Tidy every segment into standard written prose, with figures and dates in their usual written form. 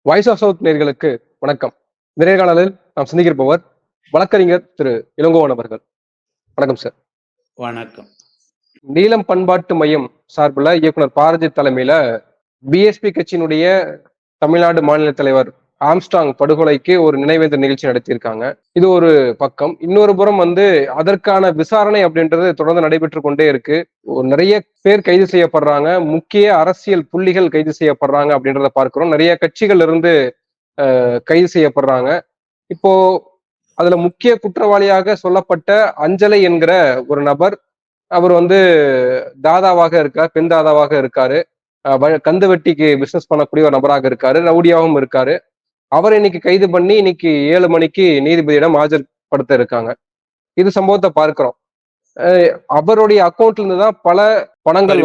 Voice of south நேயர்களுக்கு வணக்கம். இந்த நேர்காணலில் நாம் சிந்திக்கிருப்பவர் வழக்கறிஞர் திரு இளங்கோவன் அவர்கள். வணக்கம் சார். வணக்கம். நீலம் பண்பாட்டு மையம் சார்புல இயக்குனர் பாரதி தலைமையில பிஎஸ்பி கட்சியினுடைய தமிழ்நாடு மாநில தலைவர் ஆம்ஸ்டாங் படுகொலைக்கு ஒரு நினைவேந்தல் நிகழ்ச்சி நடத்தியிருக்காங்க. இது ஒரு பக்கம். இன்னொரு புறம் அதற்கான விசாரணை அப்படின்றது தொடர்ந்து நடைபெற்று கொண்டே இருக்கு. நிறைய பேர் கைது செய்யப்படுறாங்க, முக்கிய அரசியல் புள்ளிகள் கைது செய்யப்படுறாங்க அப்படின்றத பார்க்கிறோம். நிறைய கட்சிகள் இருந்து கைது செய்யப்படுறாங்க. இப்போ அதுல முக்கிய குற்றவாளியாக சொல்லப்பட்ட அஞ்சலை என்கிற ஒரு நபர், அவர் தாதாவாக இருக்கார், பெண் தாதாவாக இருக்காரு. கந்து வெட்டிக்கு பிசினஸ் பண்ணக்கூடிய ஒரு நபராக இருக்காரு, ரவுடியாவும் இருக்காரு. அவரை இன்னைக்கு கைது பண்ணி இன்னைக்கு 7 மணிக்கு நீதிபதியிடம் ஆஜர்படுத்த இருக்காங்க. இது சம்பவத்தை பார்க்கிறோம். அவருடைய அக்கௌண்ட்ல இருந்து தான் பல பணங்கள்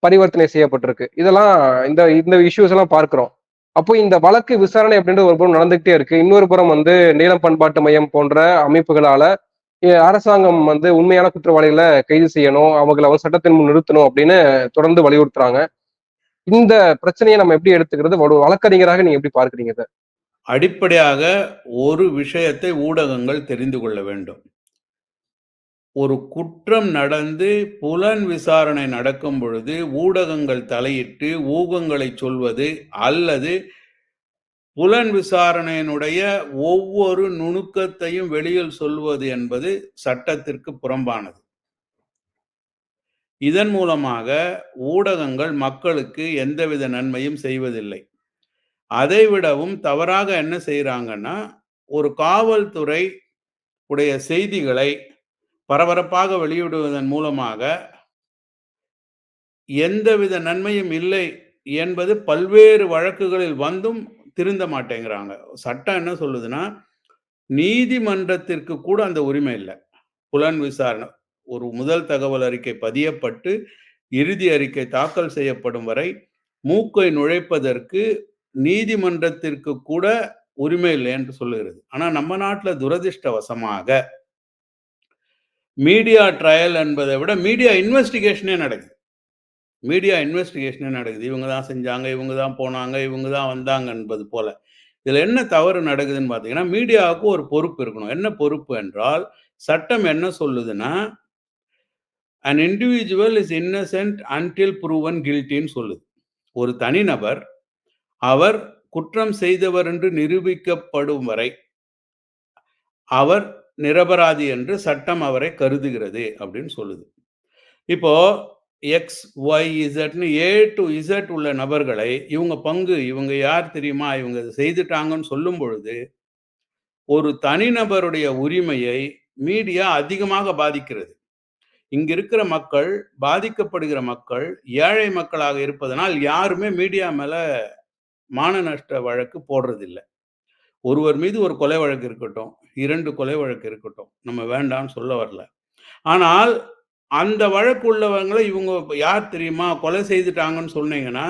பரிவர்த்தனை செய்யப்பட்டிருக்கு. இதெல்லாம் இந்த இந்த இஷ்யூஸ் எல்லாம் பார்க்கிறோம். அப்போ இந்த வழக்கு விசாரணை அப்படின்றது ஒரு புறம் நடந்துகிட்டே இருக்கு. இன்னொரு புறம் நீலம் பண்பாட்டு மையம் போன்ற அமைப்புகளால அரசாங்கம் உண்மையான குற்றவாளிகளை கைது செய்யணும், அவங்களை சட்டத்தின் முன் நிறுத்தணும் அப்படின்னு தொடர்ந்து வலியுறுத்துறாங்க. இந்த பிரச்சனையை நம்ம எப்படி எடுத்துக்கிறது? ஒரு வழக்கறிஞராக நீங்க எப்படி பார்க்கிறீங்க இதை? அடிப்படையாக ஒரு விஷயத்தை ஊடகங்கள் தெரிந்து கொள்ள வேண்டும். ஒரு குற்றம் நடந்து புலன் விசாரணை நடக்கும் பொழுது ஊடகங்கள் தலையிட்டு ஊகங்களை சொல்வது அல்லது புலன் விசாரணையினுடைய ஒவ்வொரு நுணுக்கத்தையும் வெளியில் சொல்வது என்பது சட்டத்திற்கு புறம்பானது. இதன் மூலமாக ஊடகங்கள் மக்களுக்கு எந்தவித நன்மையும் செய்வதில்லை. அதைவிடவும் தவறாக என்ன செய்யறாங்கன்னா, ஒரு காவல்துறை உடைய செய்திகளை பரபரப்பாக வெளியிடுவதன் மூலமாக எந்தவித நன்மையும் இல்லை என்பது பல்வேறு வழக்குகளில் வந்தும் திருந்த மாட்டேங்கிறாங்க. சட்டம் என்ன சொல்லுதுன்னா, நீதிமன்றத்திற்கு கூட அந்த உரிமை இல்லை. புலன் விசாரணை ஒரு முதல் தகவல் அறிக்கை பதியப்பட்டு இறுதி அறிக்கை தாக்கல் செய்யப்படும் வரை மூக்கை நுழைப்பதற்கு நீதிமன்றத்திற்கு கூட உரிமை இல்லை என்று சொல்லுகிறது. ஆனா நம்ம நாட்டில் துரதிர்ஷ்டவசமாக மீடியா ட்ரையல் என்பதை விட மீடியா இன்வெஸ்டிகேஷனே நடக்குது. இவங்க தான் செஞ்சாங்க, இவங்க தான் போனாங்க, இவங்க தான் வந்தாங்க என்பது போல. இதுல என்ன தவறு நடக்குதுன்னு பார்த்தீங்கன்னா, மீடியாவுக்கு ஒரு பொறுப்பு இருக்கணும். என்ன பொறுப்பு என்றால், சட்டம் என்ன சொல்லுதுன்னா, an individual is innocent until proven guilty ன்னு சொல்லுது. ஒரு தனிநபர் அவர் குற்றம் செய்தவர் என்று நிரூபிக்கப்படும் வரை அவர் நிரபராதி என்று சட்டம் அவரை கருதுகிறது அப்படின்னு சொல்லுது. இப்போ எக்ஸ் ஒய் இசட்னு ஏ டு இசட் உள்ள நபர்களை இவங்க யார் தெரியுமா, இவங்க செய்துட்டாங்கன்னு சொல்லும் பொழுது ஒரு தனிநபருடைய உரிமையை மீடியா அதிகமாக பாதிக்கிறது. இங்க இருக்கிற மக்கள், பாதிக்கப்படுகிற மக்கள் ஏழை மக்களாக இருப்பதனால் யாருமே மீடியா மேல மான நஷ்ட வழக்கு போடுறதில்லை. ஒருவர் மீது ஒரு கொலை வழக்கு இருக்கட்டும், 2 கொலை வழக்கு இருக்கட்டும், நம்ம வேண்டாம்னு சொல்ல வரல. ஆனால் அந்த வழக்கு உள்ளவங்களை இவங்க யார் தெரியுமா கொலை செய்துட்டாங்கன்னு சொன்னீங்கன்னா,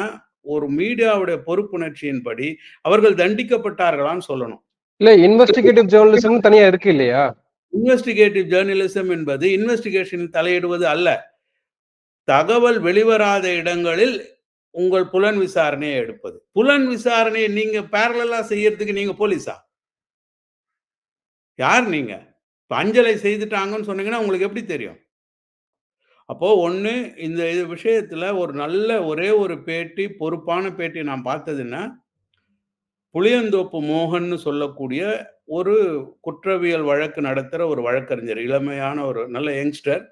ஒரு மீடியாவுடைய பொறுப்புணர்ச்சியின்படி அவர்கள் தண்டிக்கப்பட்டார்களான்னு சொல்லணும். இல்ல, இன்வெஸ்டிகேட்டிவ் ஜேர்னலிசம் தனியா இருக்கு இல்லையா? இன்வெஸ்டிகேட்டிவ் ஜேர்னலிசம் என்பது இன்வெஸ்டிகேஷன் தலையிடுவது அல்ல. தகவல் வெளிவராத இடங்களில் உங்கள் புலன் விசாரணையை எடுப்பது. புலன் விசாரணையை நீங்க பேரலா செய்யறதுக்கு நீங்க போலீஸா? யார் நீங்க? அஞ்சலை செய்துட்டாங்கன்னு சொன்னீங்கன்னா உங்களுக்கு எப்படி தெரியும்? அப்போ ஒண்ணு, இந்த விஷயத்துல ஒரே ஒரு பேட்டி, பொறுப்பான பேட்டி நான் பார்த்ததுன்னா, புளியந்தோப்பு மோகன்னு சொல்லக்கூடிய ஒரு குற்றவியல் வழக்கு நடத்துற ஒரு வழக்கறிஞர், இளமையான ஒரு நல்ல யங்ஸ்டர்.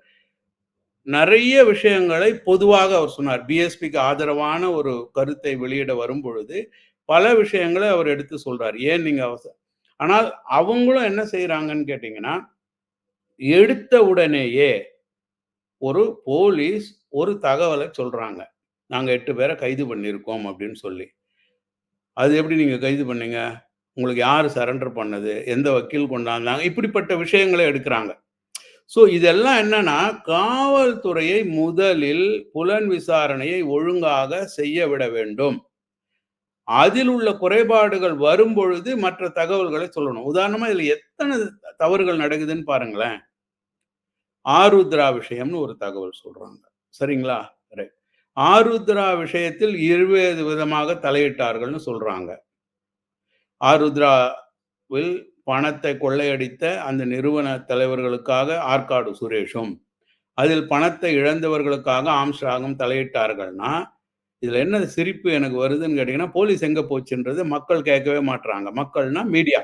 நிறைய விஷயங்களை பொதுவாக அவர் சொன்னார். பிஎஸ்பிக்கு ஆதரவான ஒரு கருத்தை வெளியிட வரும் பொழுது பல விஷயங்களை அவர் எடுத்து சொல்றார். ஏன் நீங்க ஆனால் அவங்களும் என்ன செய்யறாங்கன்னு கேட்டீங்கன்னா, எடுத்த உடனேயே ஒரு போலீஸ் ஒரு தகவலை சொல்றாங்க, நாங்க 8 பேரை கைது பண்ணியிருக்கோம் அப்படின்னு சொல்லி. அது எப்படி நீங்க கைது பண்ணீங்க? உங்களுக்கு யாரு சரண்டர் பண்ணது? எந்த வக்கீல் கொண்டாந்தாங்க? இப்படிப்பட்ட விஷயங்களை எடுக்கிறாங்க. ஸோ இதெல்லாம் என்னன்னா, காவல்துறையை முதலில் புலன் விசாரணையை ஒழுங்காக செய்ய விட வேண்டும். அதில் உள்ள குறைபாடுகள் வரும் பொழுது மற்ற தகவல்களை சொல்லணும். உதாரணமா இதுல எத்தனை தவறுகள் நடக்குதுன்னு பாருங்களேன். ஆருத்ரா விஷயம்னு ஒரு தகவல் சொல்றாங்க, சரிங்களா? ரைட். ஆருத்ரா விஷயத்தில் 20 விதமாக தலையிட்டார்கள்னு சொல்றாங்க. ஆருத்ராவில் பணத்தை கொள்ளையடித்த அந்த நிறுவன தலைவர்களுக்காக ஆற்காடு சுரேஷும், அதில் பணத்தை இழந்தவர்களுக்காக ஆம்ஸ்ட்ராங்கும் தலையிட்டார்கள்னா, இதுல என்ன சிரிப்பு எனக்கு வருதுன்னு கேட்டீங்கன்னா, போலீஸ் எங்க போச்சுன்றது மக்கள் கேட்கவே மாட்றாங்க. மக்கள்னா மீடியா.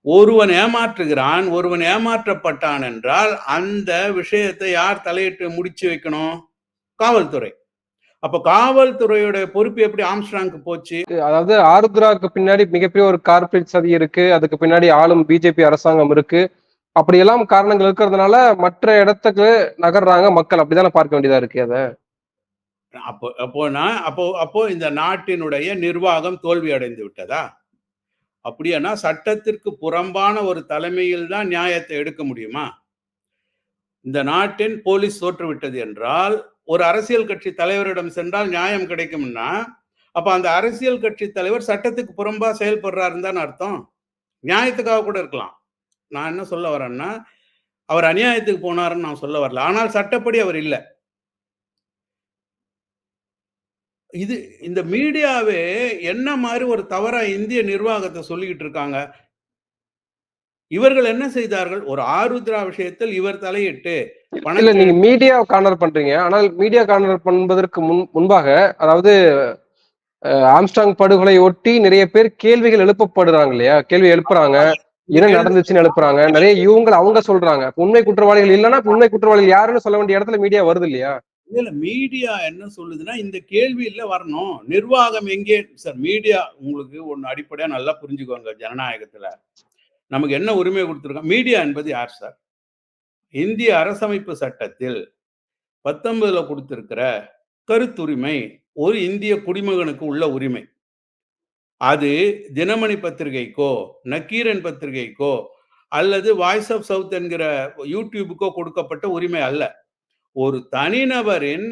ஒருவன் ஏமாற்றுகிறான், ஒருவன் ஏமாற்றப்பட்டான் என்றால், அந்த விஷயத்தை யார் தலையிட்டு முடிச்சு வைக்கணும்? காவல்துறை. அப்ப காவல்துறையோட பொறுப்பு எப்படி ஆம்ஸ்ட்ராங்க்கு போச்சு? அதாவது ஆருத்ராக்கு பின்னாடி மிகப்பெரிய ஒரு கார்ப்பரேட் சதி இருக்கு. அதுக்கு பின்னாடி ஆளும் பிஜேபி அரசாங்கம் இருக்கு. அப்படியெல்லாம் காரணங்கள் இருக்கிறதுனால மற்ற இடத்துக்கு நகர்றாங்க மக்கள். அப்படித்தானே பார்க்க வேண்டியதா இருக்கு அத. அப்போ இந்த நாட்டினுடைய நிர்வாகம் தோல்வி அடைந்து விட்டதா? அப்படியானா சட்டத்திற்கு புறம்பான ஒரு தலைமையில் தான் நியாயத்தை எடுக்க முடியுமா? இந்த நாட்டின் போலீஸ் தோற்றுவிட்டது என்றால், ஒரு அரசியல் கட்சி தலைவரிடம் சென்றால் நியாயம் கிடைக்கும்னா, அப்ப அந்த அரசியல் கட்சி தலைவர் சட்டத்துக்கு புறம்பா செயல்படுறாருன்னு தானே அர்த்தம். நியாயத்துக்காக கூட இருக்கலாம். நான் என்ன சொல்ல வரேன்னா, அவர் அநியாயத்துக்கு போனாருன்னு நான் சொல்ல வரல. ஆனால் சட்டப்படி அவர் இல்ல. இந்த மீடியாவே என்ன மாரி ஒரு தவறா இந்திய நிர்வாகத்த சொல்லிக்கிட்டு இருக்காங்க. இவர்கள் என்ன செய்தார்கள்? ஒரு ஆருத்ரா விஷயத்தில் இவர் தலையிட்டு இல்ல பணத்தை நீங்க மீடியா கார்னர் பண்றீங்க. ஆனால் மீடியா கார்னர் பண்ணுவதற்கு முன்பாக அதாவது ஆம்ஸ்ட்ராங் படுகொலை ஒட்டி நிறைய பேர் கேள்விகள் எழுப்பப்படுறாங்க இல்லையா? கேள்வி எழுப்புறாங்க. இந்த என்ன கேள்வி நடந்துச்சுன்னு எழுப்புறாங்க. நிறைய அவங்க சொல்றாங்க. உண்மை குற்றவாளிகள் இல்லைன்னா உண்மை குற்றவாளிகள் யாருன்னு சொல்ல வேண்டிய இடத்துல மீடியா வருது இல்லையா? இல்ல மீடியா என்ன சொல்லுதுன்னா, இந்த கேள்வியில வரணும். நிர்வாகம் எங்கே சார் மீடியா உங்களுக்கு ஒண்ணு அடிப்படையா நல்லா புரிஞ்சுக்கோங்க ஜனநாயகத்துல. நமக்கு என்ன உரிமை குடுத்திருக்கான்? மீடியா என்பது யார் சார்? இந்திய அரசமைப்பு சட்டத்தில் 19ல குடுத்திருக்கிற கருத்துரிமை ஒரு இந்திய குடிமகனுக்கு உள்ள உரிமை. அது தினமணி பத்திரிகைக்கோ, நக்கீரன் பத்திரிகைக்கோ, அல்லது வாய்ஸ் ஆஃப் சவுத் என்கிற யூடியூபுக்கோ கொடுக்கப்பட்ட உரிமை அல்ல. ஒரு தனிநபரின்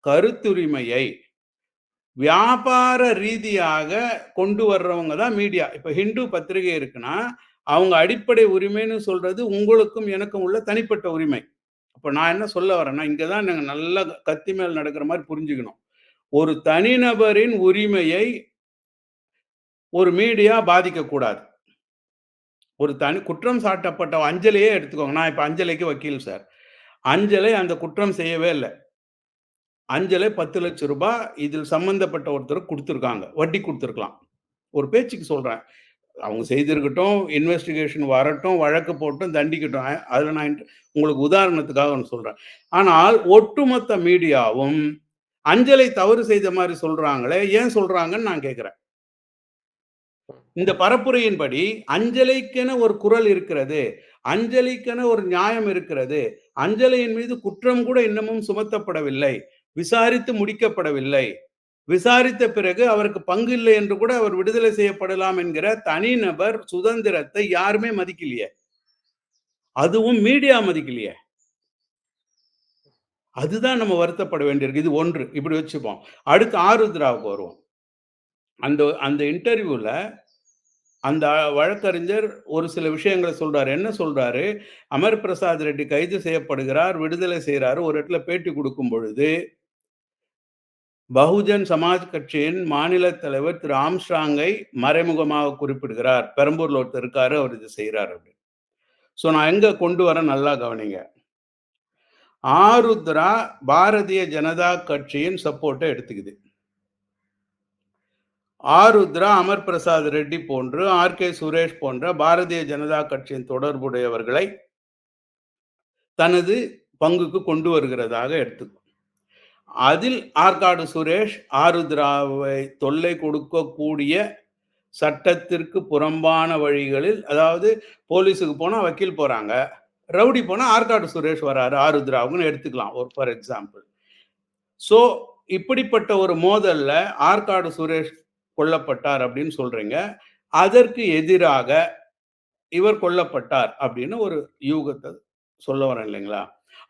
கருத்துரிமையை வியாபார ரீதியாக கொண்டு வர்றவங்க தான் மீடியா. இப்ப ஹிந்து பத்திரிகை இருக்குன்னா, அவங்க அடிப்படை உரிமைன்னு சொல்றது உங்களுக்கும் எனக்கும் உள்ள தனிப்பட்ட உரிமை. அப்ப நான் என்ன சொல்ல வரேன்னா, இங்க தான் நாங்க நல்லா கத்தி மேல் நடக்கிற மாரி புரிஞ்சுக்கணும். ஒரு தனிநபரின் உரிமையை ஒரு மீடியா பாதிக்கக்கூடாது. ஒரு குற்றம் சாட்டப்பட்ட அஞ்சலையே எடுத்துக்கோங்க. நான் இப்ப அஞ்சலைக்கு வக்கீல் சார். அஞ்சலை அந்த குற்றம் செய்யவே இல்ல. அஞ்சலை 10,00,000 ரூபாய் இதில் சம்பந்தப்பட்ட ஒருத்தருக்கு குடுத்துருக்காங்க. வட்டி குடுத்துருக்கலாம். ஒரு பேச்சுக்கு சொல்றேன். அவங்க செய்திருக்கட்டும், இன்வெஸ்டிகேஷன் வரட்டும், வழக்கு போட்டும், தண்டிக்கட்டும். அதுல நான் உங்களுக்கு உதாரணத்துக்காக ஒண்ணு சொல்றேன். ஆனால் ஒட்டுமொத்த மீடியாவும் அஞ்சலை தவறு செய்த மாரி சொல்றாங்களே, ஏன் சொல்றாங்கன்னு நான் கேட்கிறேன். இந்த பரப்புரையின்படி அஞ்சலைக்கென ஒரு குரல் இருக்கிறது. அஞ்சலிக்கென ஒரு நியாயம் இருக்கிறது. அஞ்சலியின் மீது குற்றம் கூட இன்னமும் சுமத்தப்படவில்லை. விசாரித்து முடிக்கப்படவில்லை. விசாரித்த பிறகு அவருக்கு பங்கு இல்லை என்று கூட அவர் விடுதலை செய்யப்படலாம் என்கிற தனிநபர் சுதந்திரத்தை யாருமே மதிக்கலையே. அதுவும் மீடியா மதிக்கலையே. அதுதான் நம்ம வருத்தப்பட வேண்டியிருக்கு. இது ஒன்று. இப்படி வச்சுப்போம். அடுத்து ஆருத்ராவுக்கு வருவோம். அந்த அந்த இன்டர்வியூல அந்த வழக்கறிஞர் ஒரு சில விஷயங்கள சொல்றாரு. என்ன சொல்றாரு? அமர் பிரசாத் ரெட்டி கைது செய்யப்படுகிறார், விடுதலை செய்றாரு. ஒரு இடத்துல பேட்டி குடுக்கும் பொழுது, பகுஜன் சமாஜ் கட்சியின் மாநில தலைவர் திரு ஆம்ஸ்ட்ராங்கை மறைமுகமாக குறிப்பிடுகிறார். பெரம்பூர்ல ஒருத்தர் இருக்காரு, அவர் இத செய்றாரு அப்படின்னு. நான் எங்க கொண்டு வரேன் நல்லா கவனிங்க. ஆருத்ரா பாரதிய ஜனதா கட்சியின் சப்போர்ட்ட எடுத்துக்குது. ஆருத்ரா அமர் பிரசாத் ரெட்டி போன்று ஆர்.கே. சுரேஷ் போன்ற பாரதிய ஜனதா கட்சியின் தொடர்புடையவர்களை தனது பங்குக்கு கொண்டு வருகிறதாக எடுத்துக்கும். அதில் ஆற்காடு சுரேஷ் ஆருத்ராவை தொல்லை கொடுக்கக்கூடிய சட்டத்திற்கு புறம்பான வழிகளில், அதாவது போலீஸுக்கு போனா வக்கீல் போறாங்க, ரவுடி போனா ஆற்காடு சுரேஷ் வராரு ஆருத்ராவுக்குன்னு எடுத்துக்கலாம் ஒரு ஃபார் எக்ஸாம்பிள். ஸோ இப்படிப்பட்ட ஒரு மோதல்ல ஆற்காடு சுரேஷ் கொல்லப்பட்டார் அப்படின்னு சொல்றீங்க. அதற்கு எதிராக இவர் கொல்லப்பட்டார் அப்படின்னு ஒரு யூகத்தை சொல்ல வரேன் இல்லைங்களா?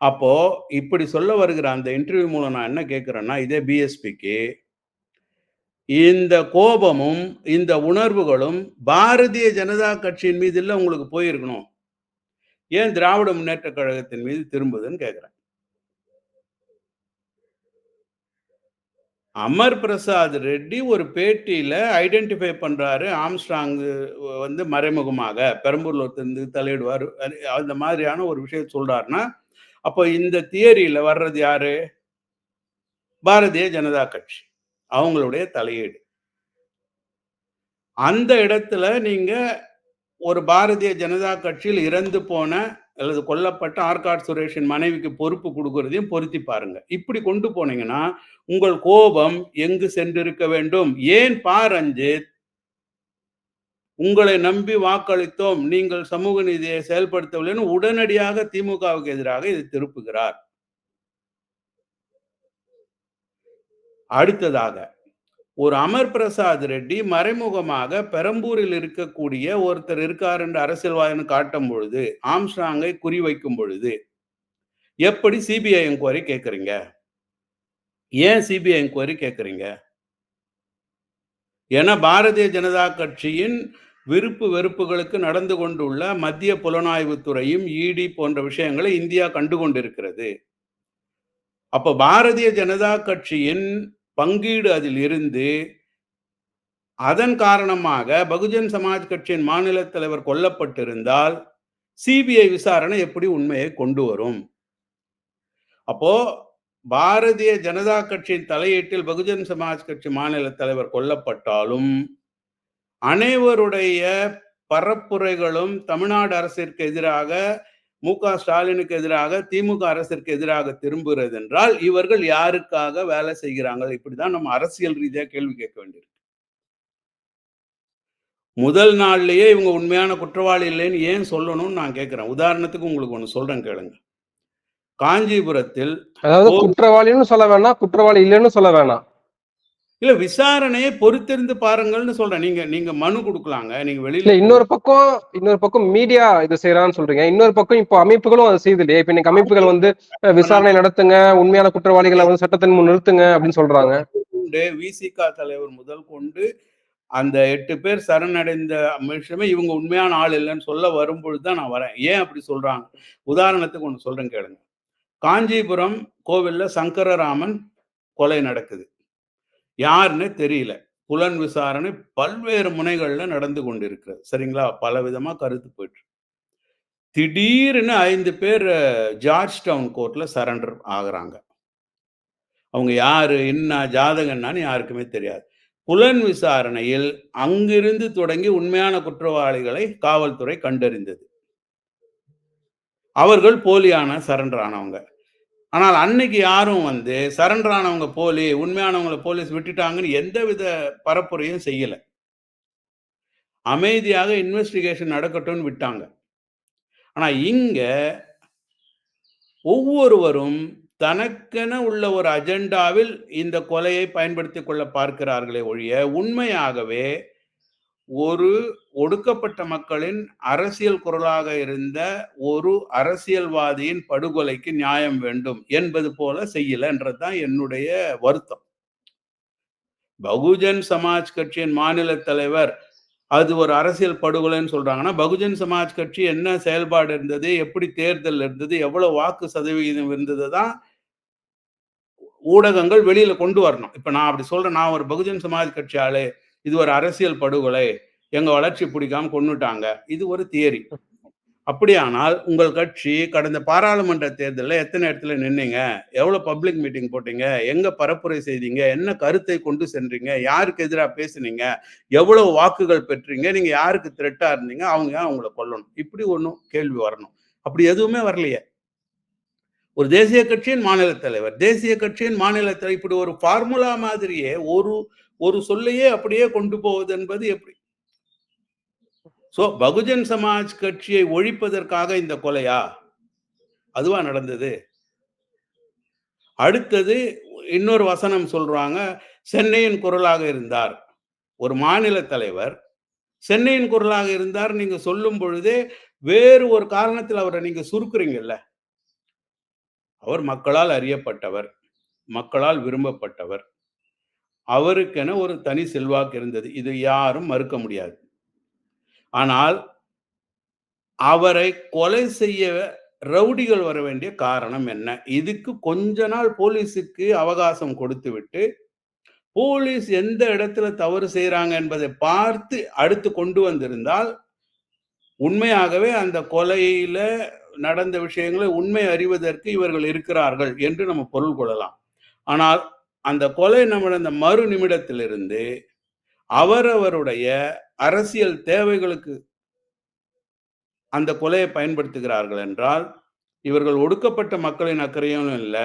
அப்போ இப்படி சொல்ல வருகிற அந்த இன்டர்வியூ மூலம் நான் என்ன கேட்கிறேன்னா, இதே பிஎஸ்பிக்கு இந்த கோபமும், இந்த உணர்வுகளும் பாரதிய ஜனதா கட்சியின் மீது இல்ல உங்களுக்கு போயிருக்கணும். ஏன் திராவிட முன்னேற்ற கழகத்தின் மீது திரும்புதுன்னு கேட்கிறேன். அமர் பிரசாத் ரெட்டி ஒரு பேட்டியில ஐடென்டிஃபை பண்றாரு ஆம்ஸ்ட்ராங் வந்து மறைமுகமாக பெரம்பூர்ல இருந்து தலையிடுவார் அந்த மாதிரியான ஒரு விஷயம் சொல்றாருன்னா, அப்போ இந்த தியரியில வர்றது யாரு? பாரதிய ஜனதா கட்சி. அவங்களுடைய தலையீடு. அந்த இடத்துல நீங்க ஒரு பாரதிய ஜனதா கட்சியில் இறந்து போன அல்லது கொல்லப்பட்ட ஆர்காட் சுரேஷின் மனைவிக்கு பொறுப்பு கொடுக்கறதையும் பொருத்தி பாருங்க. இப்படி கொண்டு போனீங்கன்னா, உங்கள் கோபம் எங்கு சென்றிருக்க வேண்டும்? ஏன் பா. ரஞ்சித் உங்களை நம்பி வாக்களித்தோம், நீங்கள் சமூக நீதியை செயல்படுத்தவில்லைன்னு உடனடியாக திமுகவுக்கு எதிராக இதை திருப்புகிறார். அடுத்ததாக ஒரு அமர் பிரசாத் ரெட்டி மறைமுகமாக பெரம்பூரில் இருக்கக்கூடிய ஒருத்தர் இருக்கார் என்று அரசியல்வாதின்னு காட்டும் பொழுது, ஆம்ஸ்ட்ராங்கை குறிவைக்கும் பொழுது, எப்படி சிபிஐ என்கொயரி கேட்கறீங்க? ஏன் சிபிஐ என்கொயரி கேட்கறீங்க? ஏன்னா பாரதிய ஜனதா கட்சியின் விருப்பு வெறுப்புகளுக்கு நடந்து கொண்டுள்ள மத்திய புலனாய்வுத்துறையும் இடி போன்ற விஷயங்களை இந்தியா கண்டுகொண்டிருக்கிறது. அப்ப பாரதிய ஜனதா கட்சியின் பங்கீடு அதில் இருந்து அதன் காரணமாக பகுஜன் சமாஜ் கட்சியின் மாநில தலைவர் கொல்லப்பட்டிருந்தால் சிபிஐ விசாரணை எப்படி உண்மையை கொண்டு வரும்? அப்போ பாரதிய ஜனதா கட்சியின் தலையீட்டில் பகுஜன் சமாஜ் கட்சி மாநில தலைவர் கொல்லப்பட்டாலும் அனைவருடைய பரப்புரைகளும் தமிழ்நாடு அரசிற்கு எதிராக மு.க. ஸ்டாலினுக்கு எதிராக திமுக அரசிற்கு எதிராக திரும்புகிறது என்றால் இவர்கள் யாருக்காக வேலை செய்கிறாங்க? இப்படிதான் நம்ம அரசியல் ரீதியா கேள்வி கேட்க வேண்டியிருக்கு. முதல் நாள்லயே இவங்க உண்மையான குற்றவாளி இல்லைன்னு ஏன் சொல்லணும்னு நான் கேட்கிறேன். உதாரணத்துக்கு உங்களுக்கு ஒண்ணு சொல்றேன் கேளுங்க. காஞ்சிபுரத்தில் அதாவது குற்றவாளின்னு சொல்ல வேணாம், குற்றவாளி இல்லைன்னு சொல்ல வேணாம். இல்ல விசாரணையை பொறுத்திருந்து பாருங்கள்னு சொல்றேன். நீங்க மனு கொடுக்கலாங்க. நீங்க வெளியில இன்னொரு பக்கம் மீடியா இது செய்யறான்னு சொல்றீங்க. இன்னொரு பக்கம் இப்போ அமைப்புகளும் அதை செய்யுது இல்லையா? இப்ப இன்னைக்கு அமைப்புகள் வந்து விசாரணை நடத்துங்க, உண்மையான குற்றவாளிகளை வந்து சட்டத்தின் முன் நிறுத்துங்க அப்படின்னு சொல்றாங்க. விசிக தலைவர் முதல் கொண்டு அந்த 8 பேர் சரணடைந்த விஷயமே இவங்க உண்மையான ஆள் இல்லைன்னு சொல்ல வரும்பொழுது தான் நான் வரேன். ஏன் அப்படி சொல்றாங்க? உதாரணத்துக்கு ஒண்ணு சொல்றேன் கேளுங்க. காஞ்சிபுரம் கோவில்ல சங்கரராமன் கொலை நடக்குது. யாருன்னு தெரியல. புலன் விசாரணை பல்வேறு முனைகள்ல நடந்து கொண்டிருக்கிறது. சரிங்களா? பல விதமா கருத்து போயிட்டு. திடீர்னு 5 பேர் ஜார்ஜ் டவுன் கோர்ட்ல சரண்டர் ஆகுறாங்க. அவங்க யாரு, என்ன, ஜாதகம் என்னன்னு யாருக்குமே தெரியாது. புலன் விசாரணையில் அங்கிருந்து தொடங்கி உண்மையான குற்றவாளிகளை காவல்துறை கண்டறிந்தது. அவர்கள் போலியான சரண்டர் ஆனவங்க. ஆனால் அன்னைக்கு யாரும் வந்து சரண்டர் ஆனவங்க போலி, உண்மையானவங்களை போலீஸ் விட்டுட்டாங்கன்னு எந்தவித பரப்புரையும் செய்யல. அமைதியாக இன்வெஸ்டிகேஷன் நடக்கட்டும்னு விட்டாங்க. ஆனா இங்க ஒவ்வொருவரும் தனக்கென உள்ள ஒரு அஜெண்டாவில் இந்த கொலையை பயன்படுத்திக் கொள்ள பார்க்கிறார்களே ஒழிய உண்மையாகவே ஒரு ஒடுக்கப்பட்ட மக்களின் அரசியல் குரலாக இருந்த ஒரு அரசியல்வாதியின் படுகொலைக்கு நியாயம் வேண்டும் என்பது போல செய்யலன்றதுதான் என்னுடைய வருத்தம். பகுஜன் சமாஜ் கட்சியின் மாநில தலைவர் அது ஒரு அரசியல் படுகொலைன்னு சொல்றாங்கன்னா, பகுஜன் சமாஜ் கட்சி என்ன செயல்பாடு இருந்தது, எப்படி தேர்தல் இருந்தது, எவ்வளவு வாக்கு சதவிகிதம் இருந்தது தான் ஊடகங்கள் வெளியில கொண்டு வரணும். இப்ப நான் அப்படி சொல்றேன், நான் ஒரு பகுஜன் சமாஜ் கட்சி ஆளு, இது ஒரு அரசியல் படுகொலை, எங்க வளர்ச்சி பிடிக்காம கொன்னுட்டாங்க. இது ஒரு தியரி. அப்படியானால் உங்கள் கட்சி கடந்த பாராளுமன்ற தேர்தலில் எத்தனை இடத்துல நின்னீங்க, எவ்வளவு பப்ளிக் மீட்டிங் போட்டீங்க, எங்க பரப்புரை செய்தீங்க, என்ன கருத்தை கொண்டு சென்றீங்க, யாருக்கு எதிராக பேசுனீங்க, எவ்வளவு வாக்குகள் பெற்றீங்க, நீங்க யாருக்கு த்ரெட்டா இருந்தீங்க, அவங்க ஏன் உங்களை கொல்லணும், இப்படி ஒன்றும் கேள்வி வரணும். அப்படி எதுவுமே வரலையே. ஒரு தேசிய கட்சியின் மாநில தலைவர், தேசிய கட்சியின் மாநில தலைவர், இப்படி ஒரு ஃபார்முலா மாதிரியே ஒரு சொல்லையே அப்படியே கொண்டு போவது என்பது எப்படி? சோ பகுஜன் சமாஜ் கட்சியை ஒழிப்பதற்காக இந்த கொலையா? அதுவா நடந்தது? அடுத்தது இன்னொரு வசனம் சொல்றாங்க, சென்னையின் குரலாக இருந்தார். ஒரு மாநில தலைவர் சென்னையின் குரலாக இருந்தார் நீங்க சொல்லும் பொழுதே வேறு ஒரு காரணத்தில் அவரை நீங்க சுருக்குறீங்கல்ல. அவர் மக்களால் அறியப்பட்டவர், மக்களால் விரும்பப்பட்டவர். அவருக்கென ஒரு தனி செல்வாக்கு இருந்தது. இது யாரும் மறுக்க முடியாது. ஆனால் அவரை கொலை செய்ய ரவுடிகள் வர வேண்டிய காரணம் என்ன? இதுக்கு கொஞ்ச நாள் போலீஸுக்கு அவகாசம் கொடுத்துவிட்டு போலீஸ் எந்த இடத்துல தவறு செய்றாங்க என்பதை பார்த்து அடுத்து கொண்டு வந்திருந்தால், உண்மையாகவே அந்த கொலையில நடந்த விஷயங்களை உண்மை அறிவதற்கு இவர்கள் இருக்கிறார்கள் என்று நம்ம பொருள் கொள்ளலாம். ஆனால் அந்த கொலை நடந்த மறு நிமிடத்திலிருந்து அவரவருடைய அரசியல் தேவைகளுக்கு அந்த கொலையை பயன்படுத்துகிறார்கள் என்றால், இவர்கள் ஒடுக்கப்பட்ட மக்களின் அக்கறையும் இல்ல.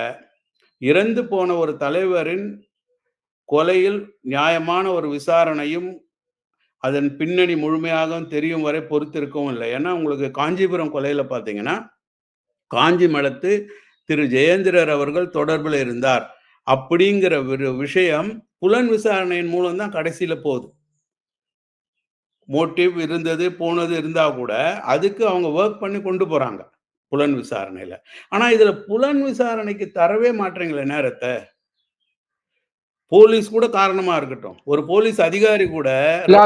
இறந்து போன ஒரு தலைவரின் கொலையில் நியாயமான ஒரு விசாரணையும், அதன் பின்னணி முழுமையாகவும் தெரியும் வரை பொறுத்திருக்கவும் இல்லை. ஏன்னா, உங்களுக்கு காஞ்சிபுரம் கொலையில பார்த்தீங்கன்னா, காஞ்சி மடத்து திரு ஜெயேந்திரர் அவர்கள் தொடர்புல இருந்தார். அப்படிங்கிற ஒரு விஷயம் புலன் விசாரணையின் மூலம் தான் கடைசியில போகுது. மோட்டிவ் இருந்தது, போனது இருந்தா கூட, அதுக்கு அவங்க வொர்க் பண்ணி கொண்டு போறாங்க. புலன் விசாரணையில. ஆனா, இதுல புலன் விசாரணைக்கு தரவே மாட்றீங்களே நேரத்த. போலீஸ் கூட காரணமா இருக்கட்டும். ஒரு போலீஸ் அதிகாரி கூட இல்ல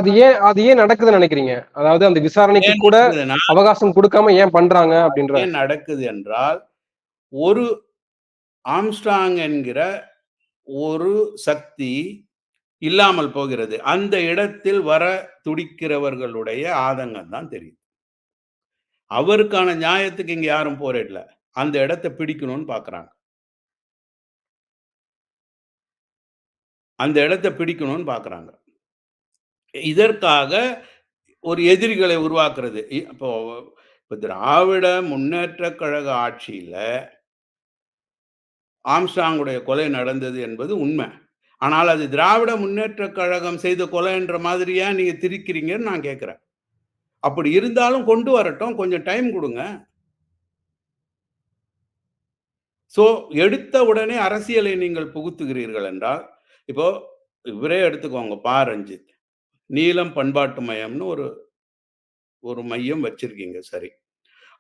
அது ஏன் நடக்குதுன்னு நினைக்கிறீங்க? அதாவது அந்த விசாரணைக்கு ஏன் கூட நடக்குதுன்னா, அவகாசம் குடுக்காம ஏன் பண்றாங்க அப்படின்ற ஏன் நடக்குது என்றால், ஒரு ஆம்ஸ்ட்ராங் என்கிற ஒரு சக்தி இல்லாமல் போகிறது. அந்த இடத்தில் வர துடிக்கிறவர்களுடைய ஆதங்கம் தான் தெரியுது. அவருக்கான நியாயத்துக்கு இங்க யாரும் போரிடல. அந்த இடத்த பிடிக்கணும்னு பார்க்குறாங்க. அந்த இடத்த பிடிக்கணும்னு பார்க்குறாங்க. இதற்காக ஒரு எதிரிகளை உருவாக்குறது. இப்போ திராவிட முன்னேற்றக் கழக ஆட்சியில ஆம்ஸ்ட்ராங்குடைய கொலை நடந்தது என்பது உண்மை. ஆனால் அது திராவிட முன்னேற்றக் கழகம் செய்த கொலைன்ற மாதிரியா நீங்க திரிக்கிறீங்கன்னு நான் கேட்கிறேன். அப்படி இருந்தாலும் கொண்டு வரட்டும். கொஞ்சம் டைம் குடுங்க. ஸோ எடுத்த உடனே அரசியலை நீங்கள் புகுத்துகிறீர்கள் என்றால், இப்போ இவரே எடுத்துக்கோங்க ரஞ்சித். நீலம் பண்பாட்டு மையம்னு ஒரு ஒரு மையம் வச்சிருக்கீங்க சரி.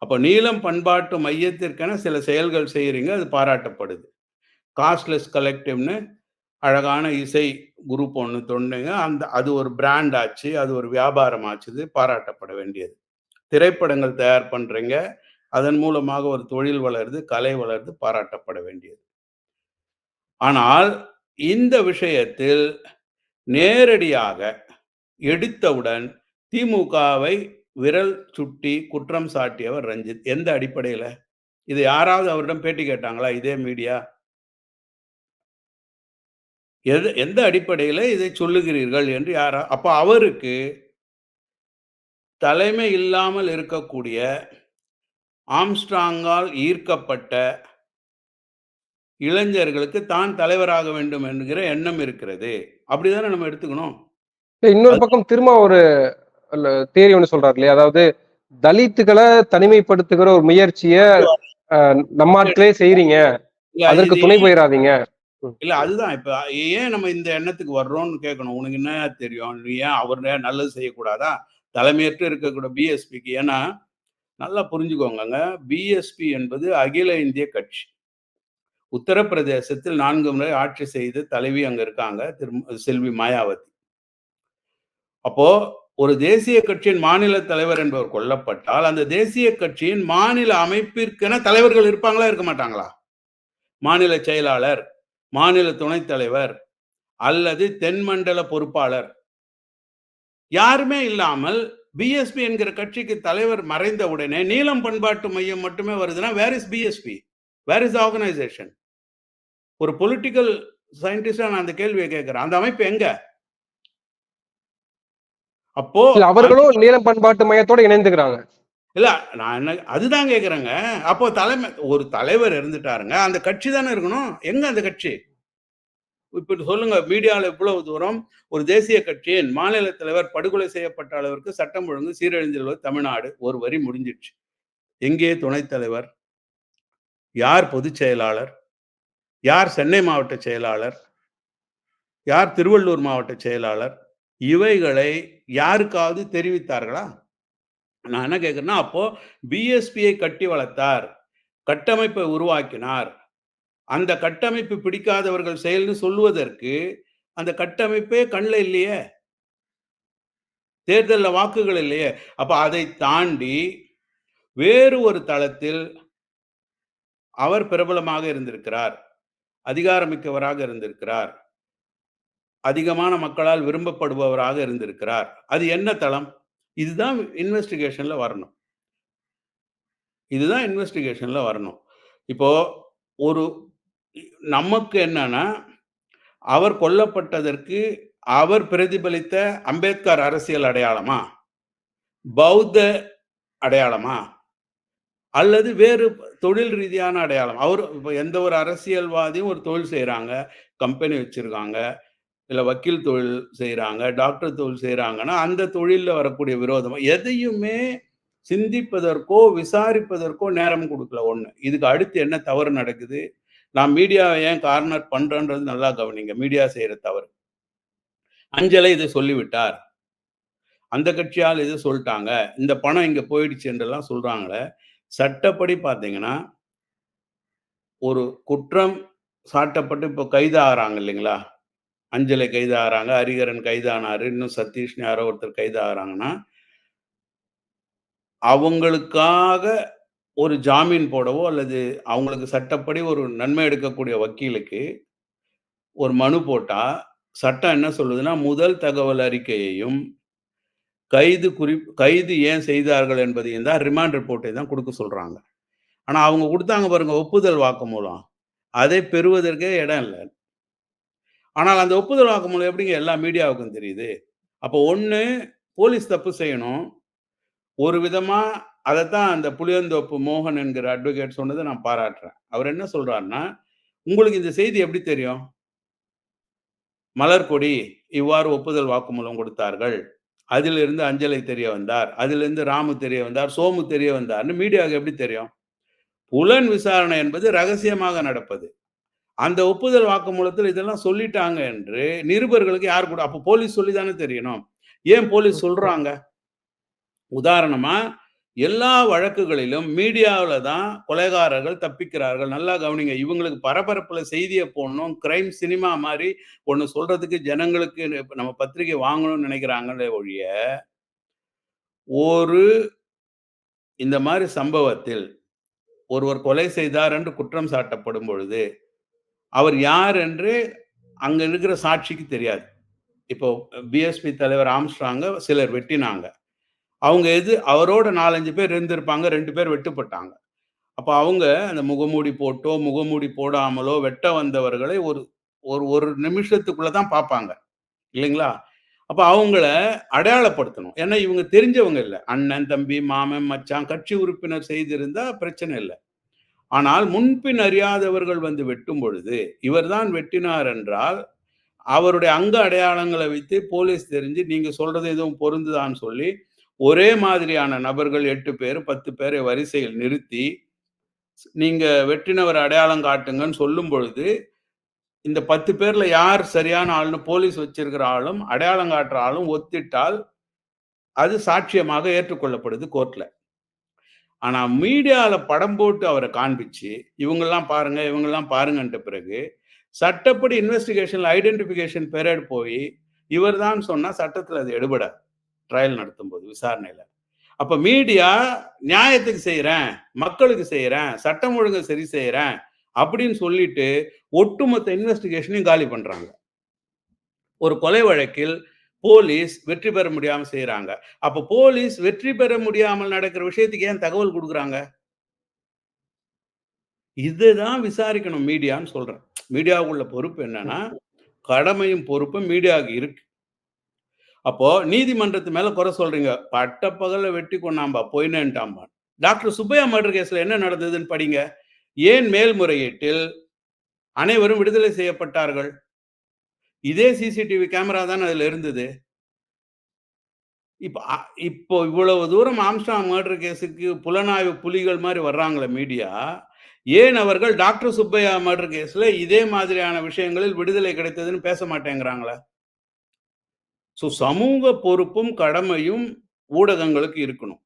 அப்ப நீலம் பண்பாட்டு மையத்திற்கென சில செயல்கள் செய்றீங்க. அது பாராட்டப்படுது. காஸ்ட்லெஸ் கலெக்டிவ்னு அழகான இசை குரூப் ஒண்ணு தொன்னீங்க. அது ஒரு பிராண்ட் ஆச்சு. அது ஒரு வியாபாரம் ஆச்சுது. பாராட்டப்பட வேண்டியது. திரைப்படங்கள் தயார் பண்றீங்க. அதன் மூலமாக ஒரு தொழில் வளருது, கலை வளருது, பாராட்டப்பட வேண்டியது. ஆனால் இந்த விஷயத்தில் நேரடியாக எடுத்தவுடன் திமுகவை விரல் சுட்டி குற்றம் சாட்டியவர் ரஞ்சித். எந்த அடிப்படையில? இத யாராவது அவரிடம் பேட்டி கேட்டாங்களா? இதே மீடியா? எந்த அடிப்படையில இதை சொல்லுகிறீர்கள் என்று அப்ப அவருக்கு தலைமை இல்லாமல் இருக்கக்கூடிய ஆம்ஸ்ட்ராங்கால் ஈர்க்கப்பட்ட இளைஞர்களுக்கு தான் தலைவராக வேண்டும் என்கிற எண்ணம் இருக்கிறது. அப்படிதானே நம்ம எடுத்துக்கணும். இன்னொரு அது பக்கம் திரும்ப ஒரு தியரி ஒண்ணு சொல்றாரு இல்லையா? அதாவது தலித்துகளை தனிமைப்படுத்துகிற ஒரு முயற்சிய கொண்டு வரணும். நம்ம ஆட்களே செய்றீங்க. இல்ல அதற்கு இது துணை போயிறாதீங்க. ம். இல்ல அதுதான். இப்ப ஏன் நம்ம இந்த எண்ணத்துக்கு வர்றோம்னு கேட்கணும். உனக்கு என்ன தெரியும்? நீ ஏன் அவர் நல்லது செய்யக்கூடாதா? தலைமையேற்று இருக்கக்கூடிய பிஎஸ்பிக்கு. ஏன்னா, நல்லா புரிஞ்சுக்கோங்கங்க. பிஎஸ்பி என்பது அகில இந்திய கட்சி. உத்தரப்பிரதேசத்தில் 4 முறை ஆட்சி செய்த தலைவி அங்க இருக்காங்க. செல்வி மாயாவதி. அப்போ ஒரு தேசிய கட்சியின் மாநில தலைவர் என்பவர் கொல்லப்பட்டால், அந்த தேசிய கட்சியின் மாநில அமைப்பிற்கென தலைவர்கள் இருப்பாங்களா? இருக்க மாட்டாங்களா? மாநில செயலாளர், மாநில துணைத் தலைவர் அல்லது தென்மண்டல பொறுப்பாளர் யாருமே இல்லாமல் பிஎஸ்பி என்கிற கட்சிக்கு தலைவர் மறைந்த உடனே நீலம் பண்பாட்டு மையம் மட்டுமே வருதுன்னா where is BSP? Where is organisation? ஒரு பொலிட்டிக்கல் சயின்டிஸ்டா நான் அந்த கேள்வியை கேட்கிறேன். அந்த அமைப்பு எங்க? அப்போ இல்ல அவர்களும் நீலம் பண்பாட்டு மையத்தோட இணைந்துக்கிறாங்க. இல்ல நான் என்ன அதுதான் கேட்கிறேங்க. அப்போ ஒரு தலைவர் இருந்துட்டாருங்க. அந்த கட்சி தானே இருக்கணும். எங்க அந்த கட்சி? இப்ப சொல்லுங்க மீடியால இவ்வளவு தூரம் ஒரு தேசிய கட்சியின் மாநில தலைவர் படுகொலை செய்யப்பட்ட அளவிற்கு சட்டம் ஒழுங்கு சீரழிந்துள்ளது தமிழ்நாடு. ஒரு வரி முடிஞ்சிடுச்சு. எங்கே துணைத் தலைவர்? யார் பொதுச் செயலாளர்? யார் சென்னை மாவட்ட செயலாளர்? யார் திருவள்ளூர் மாவட்ட செயலாளர்? இவைகளை யாருக்காவது தெரிவித்தார்களா? நான் என்ன கேட்கிறேன்னா, அப்போ பிஎஸ்பியை கட்டி வளர்த்தார். கட்டமைப்பை உருவாக்கினார். அந்த கட்டமைப்பு பிடிக்காதவர்கள் செயல்னு சொல்லுவதற்கு, அந்த கட்டமைப்பே கண்ல இல்லையே! தேர்தல்ல வாக்குகள் இல்லையே! அப்ப அதை தாண்டி வேறு ஒரு தளத்தில் அவர் பிரபலமாக இருந்திருக்கிறார். அதிகாரமிக்கவராக இருந்திருக்கிறார். அதிகமான மக்களால் விரும்பப்படுபவராக இருந்திருக்கிறார். அது என்ன தளம்? இதுதான் இன்வெஸ்டிகேஷன்ல வரணும். இதுதான் இன்வெஸ்டிகேஷன்ல வரணும். இப்போ ஒரு நமக்கு என்னன்னா, அவர் கொல்லப்பட்டதற்கு அவர் பிரதிபலித்த அம்பேத்கர் அரசியல் அடையாளமா? பௌத்த அடையாளமா? அல்லது வேறு தொழில் ரீதியான அடையாளம். அவரு இப்ப எந்த ஒரு அரசியல்வாதியும் ஒரு தொழில் செய்றாங்க, கம்பெனி வச்சிருக்காங்க, இல்ல வக்கீல் தொழில் செய்றாங்க, டாக்டர் தொழில் செய்றாங்கன்னா, அந்த தொழில்ல வரக்கூடிய விரோதம் எதையுமே சிந்திப்பதற்கோ, விசாரிப்பதற்கோ நேரம் குடுக்கல ஒண்ணு. இதுக்கு அடுத்து என்ன தவறு நடக்குது? நான் மீடியாவ ஏன் கார்னர் பண்றேன்றது நல்லா கவனிங்க. மீடியா செய்ற தவறு. அஞ்சலை இதை சொல்லிவிட்டார். அந்த கட்சியால் இத சொல்ட்டாங்க. இந்த பணம் இங்க போயிடுச்சு என்றெல்லாம் சொல்றாங்களே. சட்டப்படி பார்த்தீங்கன்னா, ஒரு குற்றம் சாட்டப்பட்டு இப்போ கைது ஆகுறாங்க இல்லைங்களா? அஞ்சலை கைது ஆகுறாங்க, ஹரிஹரன் கைதானாரு, இன்னும் சதீஷ்ன்னு யாரோ ஒருத்தர் கைது ஆகுறாங்கன்னா, அவங்களுக்காக ஒரு ஜாமீன் போடவோ, அல்லது அவங்களுக்கு சட்டப்படி ஒரு நன்மை எடுக்கக்கூடிய வக்கீலுக்கு ஒரு மனு போட்டா, சட்டம் என்ன சொல்லுதுன்னா, முதல் தகவல் அறிக்கையையும், கைது ஏன் செய்தார்கள் என்பதையும் தான் ரிமாண்ட் ரிப்போர்ட்டையும் தான் குடுக்க சொல்றாங்க. ஆனா அவங்க குடுத்தாங்க பாருங்க ஒப்புதல் வாக்குமூலம். அதை பெறுவதற்கே இடம் இல்ல. ஆனால் அந்த ஒப்புதல் வாக்குமூலம் எப்படிங்க எல்லா மீடியாவுக்கும் தெரியுது? அப்போ ஒண்ணு போலீஸ் தப்பு செய்யணும். ஒரு விதமா அதத்தான் அந்த புளியந்தோப்பு மோகன் என்கிற அட்வொகேட் சொன்னத நான் பாராட்டுறேன். அவர் என்ன சொல்றாருன்னா, உங்களுக்கு இந்த செய்தி எப்படி தெரியும்? மலர்கொடி இவ்வாறு ஒப்புதல் வாக்குமூலம் கொடுத்தார்கள். அதிலிருந்து அஞ்சலை தெரிய வந்தார். அதிலிருந்து ராமு தெரிய வந்தார். சோமு தெரிய வந்தார்ன்னு மீடியாவுக்கு எப்படி தெரியும்? புலன் விசாரணை என்பது ரகசியமாக நடப்பது. அந்த ஒப்புதல் வாக்குமூலத்தில் இதெல்லாம் சொல்லிட்டாங்க என்று நிருபர்களுக்கு யார் கூட அப்ப போலீஸ் சொல்லி தானே தெரியணும். ஏன் போலீஸ் சொல்றாங்க? உதாரணமா, எல்லா வழக்குகளிலும் மீடியாவுல தான் கொலைகாரர்கள் தப்பிக்கிறார்கள். நல்லா கவனிங்க. இவங்களுக்கு பரபரப்புல செய்திய போடணும். கிரைம் சினிமா மாரி ஒண்ணு சொல்றதுக்கு ஜனங்களுக்கு நம்ம பத்திரிக்கை வாங்கணும்னு நினைக்கிறாங்களே ஒழிய, ஒரு இந்த மாரி சம்பவத்தில் ஒருவர் கொலை செய்தார் என்று குற்றம் சாட்டப்படும் பொழுது, அவர் யார் என்று அங்க இருக்கிற சாட்சிக்கு தெரியாது. இப்போ பிஎஸ்பி தலைவர் ஆம்ஸ்ட்ராங்க சிலர் வெட்டினாங்க. அவங்க அவரோட 4, 5 பேர் இருந்திருப்பாங்க. 2 பேர் வெட்டுப்பட்டாங்க. அப்ப அவங்க அந்த முகமூடி போட்டோ, முகமூடி போடாமலோ வெட்ட வந்தவர்களை ஒரு ஒரு ஒரு நிமிஷத்துக்குள்ள தான் பார்ப்பாங்க. இல்லைங்களா? அப்ப அவங்கள அடையாளப்படுத்தணும். ஏன்னா இவங்க தெரிஞ்சவங்க இல்ல. அண்ணன், தம்பி, மாமன், மச்சான், கட்சி உறுப்பினர் செய்திருந்தா பிரச்சனை இல்ல. ஆனால் முன்பின் அறியாதவர்கள் வந்து வெட்டும் பொழுது, இவர் தான் வெட்டினார் என்றால், அவருடைய அங்க அடையாளங்களை வைத்து போலீஸ் தெரிஞ்சு, நீங்க சொல்றது எதுவும் பொருந்துதான்னு சொல்லி, ஒரே மாதிரியான நபர்கள் 8 பேர், 10 பேரை வரிசையில் நிறுத்தி, நீங்க வெட்டினவர் அடையாளம் காட்டுங்கன்னு சொல்லும் பொழுது, இந்த 10 பேர்ல யார் சரியான ஆள்னு போலீஸ் வச்சிருக்கிற ஆளும், அடையாளம் காட்டுற ஆளும் ஒத்திட்டால், அது சாட்சியமாக ஏற்றுக்கொள்ளப்படுது கோர்ட்ல. ஆனா மீடியால படம் போட்டு அவர காண்பிச்சு, இவங்கலாம் பாருங்க, இவங்கலாம் பாருங்கன்ட்ட பிறகு, சட்டப்படி இன்வெஸ்டிகேஷன்ல ஐடென்டிஃபிகேஷன் பெரியட் போயி, இவர் தான் சொன்னா சட்டத்துல அது எடுபடாது. ட்ரையல் நடத்தும்போது, விசாரணையில. அப்ப மீடியா நியாயத்துக்கு செய்றேன், மக்களுக்கு செய்றேன், சட்டம் ஒழுங்கை சரி செய்றேன் அப்படின்னு சொல்லிட்டு, ஒட்டுமொத்த இன்வெஸ்டிகேஷனையும் காலி பண்றாங்க. ஒரு கொலை வழக்கில் போலீஸ் வெற்றி பெற முடியாம செய்றாங்க. அப்ப போலீஸ் வெற்றி பெற முடியாமல் நடக்கிற விஷயத்துக்கு ஏன் தகவல் குடுக்குறாங்க? இதுதான் விசாரிக்கணும் மீடியான்னு சொல்றேன். மீடியாவுக்கு உள்ள பொறுப்பு என்னன்னா, கடமையும் பொறுப்பும் மீடியாவுக்கு இருக்கு. அப்போ நீதிமன்றத்து மேல குறை சொல்றீங்க. பட்டப்பகல்ல வெட்டி கொன்னாம்பா, பொய்னன்ட்டாம்பா. டாக்டர் சுப்பையா மர்டர் கேஸ்ல என்ன நடந்ததுன்னு படிங்க. ஏன் மேல்முறையீட்டில் அனைவரும் விடுதலை செய்யப்பட்டார்கள்? இதே சிசிடிவி கேமரா தானே அதுல இருந்தது. இப்ப இப்போ இவ்வளவு தூரம் ஆம்ஸ்ட்ராங் மர்டர் கேஸுக்கு புலனாய்வு புலிகள் மாரி வர்றாங்களே மீடியா, ஏன் அவர்கள் டாக்டர் சுப்பையா மர்டர் கேஸ்ல இதே மாதிரியான விஷயங்களில் விடுதலை கிடைத்ததுன்னு பேச மாட்டேங்கிறாங்களா? சமூக பொறுப்பும், கடமையும் ஊடகங்களுக்கு இருக்கணும்.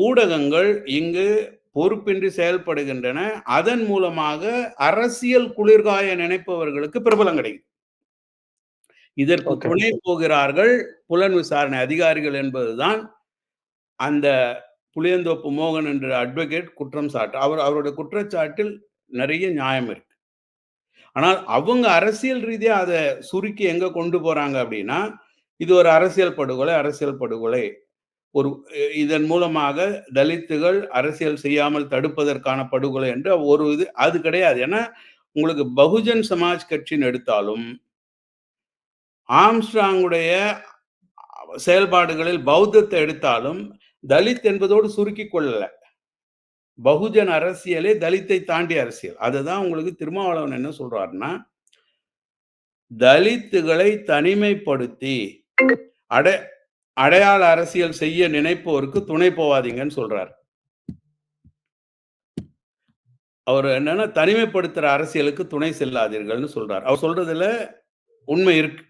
ஊடகங்கள் இங்கு பொறுப்பின்றி செயல்படுகின்றன. அதன் மூலமாக அரசியல் குளிர்காய நினைப்பவர்களுக்கு பிரபலம் கிடைக்குது. இதற்கு ஓகே. துணை போகிறார்கள் புலன் விசாரணை அதிகாரிகள் என்பதுதான் அந்த புளியந்தோப்பு மோகன் என்ற அட்வொகேட் குற்றம் அவருடைய குற்றச்சாட்டில் நிறைய நியாயம் இருக்கு. ஆனால் அவங்க அரசியல் ரீதியா அத சுருக்கி எங்க கொண்டு போறாங்க அப்படின்னா, இது ஒரு அரசியல் படுகொலை, அரசியல் படுகொலை. ஒரு இதன் மூலமாக தலித்துகள் அரசியல் செய்யாமல் தடுப்பதற்கான படுகொலை என்று ஒரு இது அது கிடையாது. ஏன்னா, உங்களுக்கு பகுஜன் சமாஜ் கட்சின்னு எடுத்தாலும், ஆம்ஸ்ட்ராங்குடைய செயல்பாடுகளில் பௌத்தத்தை எடுத்தாலும், தலித் என்பதோடு சுருக்கிக் கொள்ளல. பகுஜன் அரசியலே தலித்தை தாண்டிய அரசியல். அதுதான் உங்களுக்கு திருமாவளவன் என்ன சொல்றாருன்னா, தலித்துகளை தனிமைப்படுத்தி அடை அடையாள அரசியல் செய்ய நினைப்போருக்கு துணை போவாதீங்கன்னு சொல்றாரு. அவர் என்னன்னா தனிமைப்படுத்துற அரசியலுக்கு துணை செல்லாதீர்கள்னு சொல்றார். அவர் சொல்றதுல உண்மை இருக்கு.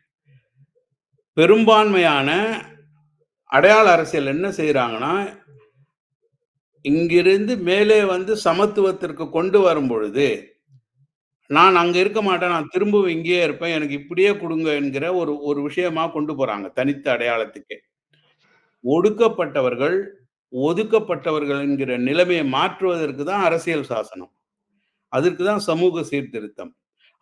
பெரும்பான்மையான அடையாள அரசியல் என்ன செய்றாங்கன்னா, இங்கிருந்து மேலே வந்து சமத்துவத்திற்கு கொண்டு வரும் பொழுது, நான் அங்க இருக்க மாட்டேன். நான் திரும்பவும் இங்கேயே இருப்பேன். எனக்கு இப்படியே குடுங்க என்கிற ஒரு ஒரு விஷயமா கொண்டு போறாங்க. தனித்த அடையாளத்துக்கு. ஒடுக்கப்பட்டவர்கள், ஒதுக்கப்பட்டவர்கள் என்கிற நிலைமையை மாற்றுவதற்கு தான் அரசியல் சாசனம். அதற்கு தான் சமூக சீர்திருத்தம்.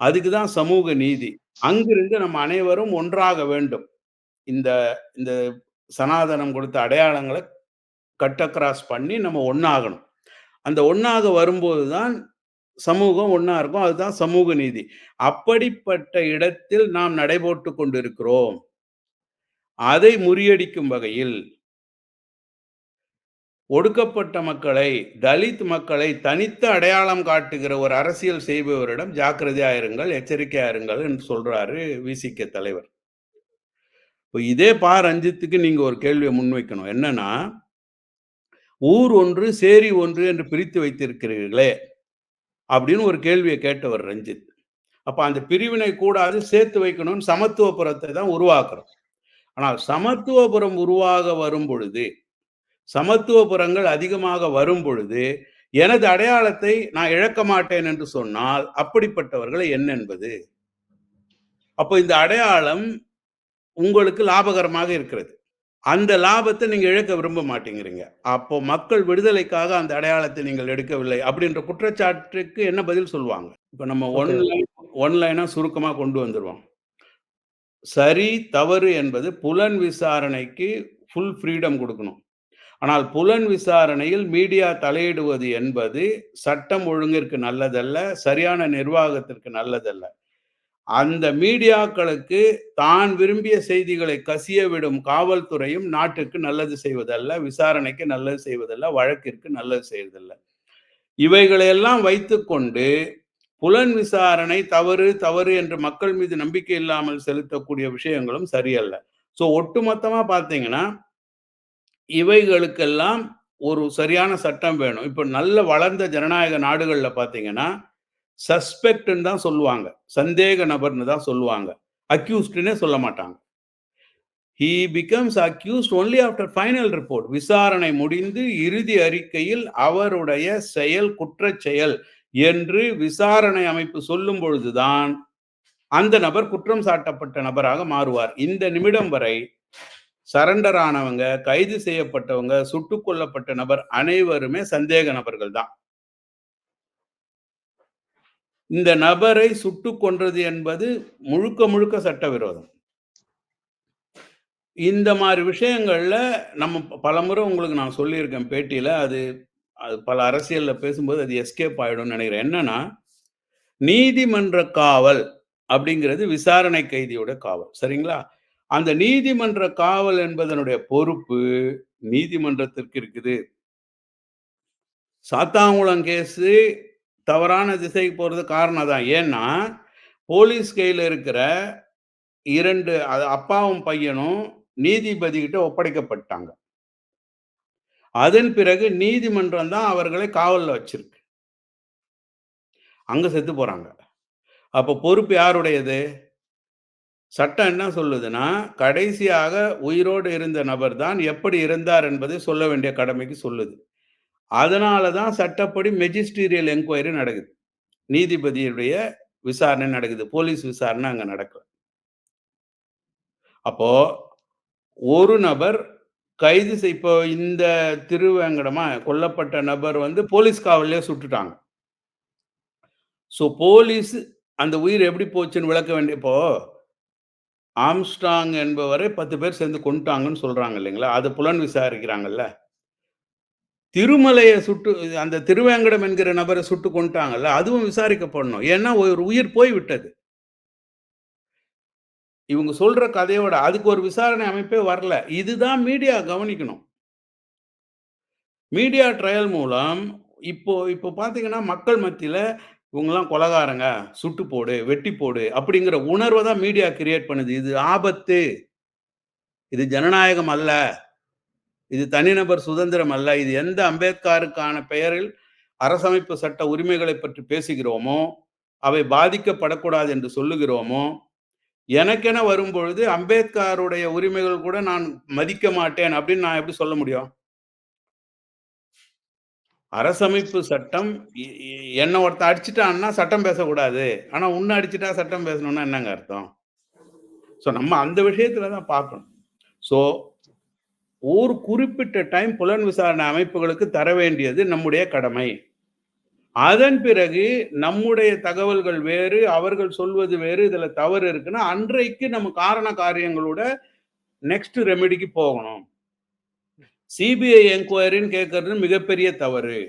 அதுக்கு தான் சமூக நீதி. அங்கிருந்து நம்ம அனைவரும் ஒன்றாக வேண்டும். இந்த இந்த சனாதனம் கொடுத்த அடையாளங்கள கட் அக்ராஸ் பண்ணி நம்ம ஒண்ணாகணும். அந்த ஒண்ணாக வரும்போது தான் சமூகம் ஒண்ணா இருக்கும். அதுதான் சமூக நீதி. அப்படிப்பட்ட இடத்தில் நாம் நடைபோட்டுக் கொண்டிருக்கிறோம். அதை முறியடிக்கும் வகையில் ஒடுக்கப்பட்ட மக்களை, தலித் மக்களை தனித்து அடையாளம் காட்டுகிற ஒரு அரசியல் செய்பவரிடம் ஜாக்கிரதையா இருங்கள், எச்சரிக்கையா இருங்கள் என்று சொல்றாரு விசிக தலைவர். இப்ப இதே பா. ரஞ்சித்துக்கு நீங்க ஒரு கேள்விய முன்வைக்கணும். என்னன்னா, ஊர் ஒன்று, சேரி ஒன்று என்று பிரித்து வைத்திருக்கிறீர்களே! அப்படின்னு ஒரு கேள்விய கேட்டவர் ரஞ்சித். அப்ப அந்த பிரிவினை கூடாது, சேர்த்து வைக்கணும்னு சமத்துவபுரத்தை தான் உருவாக்குறோம். ஆனால் சமத்துவபுரம் உருவாக வரும் பொழுது, சமத்துவபுரங்கள் அதிகமாக வரும் பொழுது, எனது அடையாளத்தை நான் இழக்க மாட்டேன் என்று சொன்னால், அப்படிப்பட்டவர்களை என்பது? அப்போ இந்த அடையாளம் உங்களுக்கு லாபகரமாக இருக்கிறது. அந்த லாபத்தை நீங்க இழக்க விரும்ப மாட்டேங்கிறீங்க. அப்போ மக்கள் விடுதலைக்காக அந்த அடையாளத்தை நீங்கள் எடுக்கவில்லை அப்படின்ற குற்றச்சாட்டுக்கு என்ன பதில் சொல்லுவாங்க? இப்ப நம்ம ஓகே. ஒன்லைனா சுருக்கமா கொண்டு வந்துருவோம். சரி, தவறு என்பது புலன் விசாரணைக்கு ஃபுல் ஃப்ரீடம் குடுக்கணும். ஆனால் புலன் விசாரணையில் மீடியா தலையிடுவது என்பது சட்டம் ஒழுங்கிற்கு நல்லதல்ல, சரியான நிர்வாகத்திற்கு நல்லதல்ல. அந்த மீடியாக்களுக்கு தான் விரும்பிய செய்திகளை கசிய விடும் காவல்துறையும் நாட்டுக்கு நல்லது செய்வதல்ல, விசாரணைக்கு நல்லது செய்வதல்ல, வழக்கிற்கு நல்லது செய்வதல்ல. இவைகளையெல்லாம் வைத்துக்கொண்டு புலன் விசாரணை தவறு, தவறு என்று மக்கள் மீது நம்பிக்கை இல்லாமல் செலுத்தக்கூடிய விஷயங்களும் சரியல்ல. ஸோ ஒட்டுமொத்தமா பார்த்தீங்கன்னா, இவைகளுக்கெல்லாம் ஒரு சரியான சட்டம் வேணும். இப்ப நல்ல வளர்ந்த ஜனநாயக நாடுகள்ல பார்த்தீங்கன்னா, சஸ்பெக்ட்ன்னு தான் சொல்லுவாங்க. சந்தேக நபர்ன்னு தான் சொல்லுவாங்க. அக்யூஸ்ட்ன்னே சொல்ல மாட்டாங்க. He becomes accused only after final report. விசாரணை முடிந்து இறுதி அறிக்கையில் அவருடைய செயல் குற்றச் செயல் என்று விசாரணை அமைப்பு சொல்லும் பொழுதுதான் அந்த நபர் குற்றம் சாட்டப்பட்ட நபராக மாறுவார். இந்த நிமிடம் வரை சரண்டர் ஆனவங்க, கைது செய்யப்பட்டவங்க, சுட்டுக் கொல்லப்பட்ட நபர் அனைவருமே சந்தேக நபர்கள் தான். இந்த நபரை சுட்டுக் கொன்றது என்பது முழுக்க முழுக்க சட்டவிரோதம். இந்த மாரி விஷயங்கள்ல நம்ம பலமுறை உங்களுக்கு நான் சொல்லியிருக்கேன் பேட்டியில. அது அது பல அரசியல்ல பேசும்போது அது எஸ்கேப் ஆயிடும்னு நெனைக்கிறேன். என்னன்னா, நீதிமன்ற காவல் அப்படிங்கிறது விசாரணை கைதியோட காவல். சரிங்களா? அந்த நீதிமன்ற காவல் என்பதனுடைய பொறுப்பு நீதிமன்றத்திற்கு இருக்குது. சாத்தான்குளம் கேஸு தவறான திசைக்கு போறது காரணம் அதான். ஏன்னா, போலீஸ் கையில இருக்கிற 2 அப்பாவும் பையனும் நீதிபதி கிட்ட ஒப்படைக்கப்பட்டாங்க. அதன் பிறகு நீதிமன்றம் தான் அவர்களை காவல்ல வச்சிருக்கு. அங்க செத்து போறாங்க. அப்ப பொறுப்பு யாருடையது? சட்டம் என்ன சொல்லுதுன்னா, கடைசியாக உயிரோடு இருந்த நபர் தான் எப்படி இருந்தார் என்பதை சொல்ல வேண்டிய கடமைக்கு சொல்லுது. அதனால தான் சட்டப்படி மெஜிஸ்டீரியல் என்குயரி நடக்குது. நீதிபதியுடைய விசாரணை நடக்குது. போலீஸ் விசாரணை அங்க நடக்கல. அப்போ ஒரு நபர் இப்போ இந்த திருவேங்கடமா கொல்லப்பட்ட நபர் வந்து போலீஸ் காவல்லயே சுட்டுட்டாங்க. ஸோ போலீஸ் அந்த உயிர் எப்படி போச்சுன்னு விளக்க வேண்டிய இப்போ ஆம்ஸ்ட்ராங் என்பவரை 10 பேர் சேர்ந்து கொன்னுட்டாங்கன்னு சொல்றாங்க இல்லைங்களா? அது புலன் விசாரிக்கிறாங்கல்ல. திருமலைய சுட்டு அந்த திருவேங்கடம் என்கிற நபரை சுட்டு கொன்னுட்டாங்கல்ல, அதுவும் விசாரிக்கப்படணும். ஏன்னா ஒரு உயிர் போய் விட்டது. இவங்க சொல்ற கதையோட அதுக்கு ஒரு விசாரணை அமைப்பே வரல. இதுதான் மீடியா கவனிக்கணும். மீடியா ட்ரையல் மூலம் இப்போ இப்போ பார்த்தீங்கன்னா, மக்கள் மத்தியில இவங்கலாம் கொலைகாரங்க, சுட்டு போடு, வெட்டி போடு அப்படிங்கிற உணர்வ தான் மீடியா கிரியேட் பண்ணுது. இது ஆபத்து. இது ஜனநாயகம் அல்ல. இது தனிநபர் சுதந்திரம் அல்ல. இது எந்த அம்பேத்கருக்கான பெயரில் அரசமைப்பு சட்ட உரிமைகளை பற்றி பேசுகிறோமோ, அவை பாதிக்கப்படக்கூடாது என்று சொல்லுகிறோமோ, எனக்கென வரும்பொழுது அம்பேத்கருடைய உரிமைகள் கூட நான் மதிக்க மாட்டேன் அப்படின்னு நான் எப்படி சொல்ல முடியும்? அரசமைப்பு சட்டம் என்ன ஒருத்தன் அடிச்சுட்டான்னா சட்டம் பேசக்கூடாது. ஆனா உன்ன அடிச்சுட்டா சட்டம் பேசணும்னா என்னங்க அர்த்தம்? நம்ம அந்த விஷயத்துல தான் பார்க்கணும். ஒரு குறிப்பிட்ட டைம் புலன் விசாரணை அமைப்புகளுக்கு தர வேண்டியது நம்முடைய கடமை. அதன் பிறகு நம்முடைய தகவல்கள் வேறு, அவர்கள் சொல்வது வேறு, இதுல தவறு இருக்குன்னா, அன்றைக்கு நம்ம காரண காரியங்களோட நெக்ஸ்ட் ரெமெடிக்கு போகணும். சிபிஐ என்கொயரின்னு கேட்கறது மிகப்பெரிய தவறு.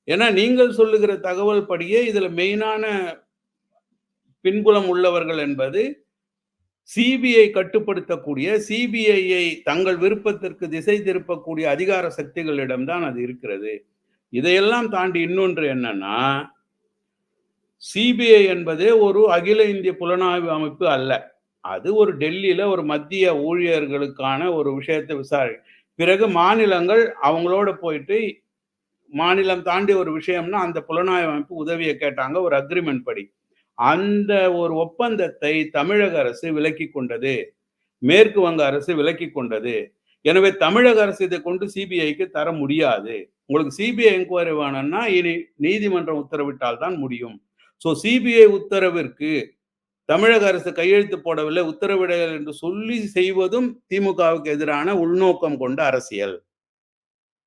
ஏன்னா நீங்கள் சொல்லுகிற தகவல் படியே இதுல மெயினான பின்புலம் உள்ளவர்கள் என்பது சிபிஐ கட்டுப்படுத்தக்கூடிய, சிபிஐயை தங்கள் விருப்பத்திற்கு திசை திருப்பக்கூடிய அதிகார சக்திகளிடம்தான் அது இருக்கிறது. இதையெல்லாம் தாண்டி இன்னொன்று என்னன்னா, சிபிஐ என்பதே ஒரு அகில இந்திய புலனாய்வு அமைப்பு அல்ல. அது ஒரு டெல்லியில ஒரு மத்திய ஊழியர்களுக்கான ஒரு விஷயத்தை பிறகு மாநிலங்கள் அவங்களோட போயிட்டு மாநிலம் தாண்டி ஒரு விஷயம்னா அந்த புலனாய்வு அமைப்பு உதவியை கேட்டாங்க ஒரு அக்ரிமெண்ட் படி. அந்த ஒரு ஒப்பந்தத்தை தமிழக அரசு விலக்கிக் கொண்டது. மேற்கு வங்க அரசு விலக்கிக் கொண்டது. எனவே தமிழக அரசு இதை கொண்டு சிபிஐக்கு தர முடியாது. உங்களுக்கு சிபிஐ என்கொயரி வேணும்னா இனி நீதிமன்றம் உத்தரவிட்டால் தான் முடியும். சிபிஐ உத்தரவிற்கு தமிழக அரசு கையெழுத்து போடவில்லை, உத்தரவிடல் என்று சொல்லி செய்வதும் திமுகவுக்கு எதிரான உள்நோக்கம் கொண்ட அரசியல்.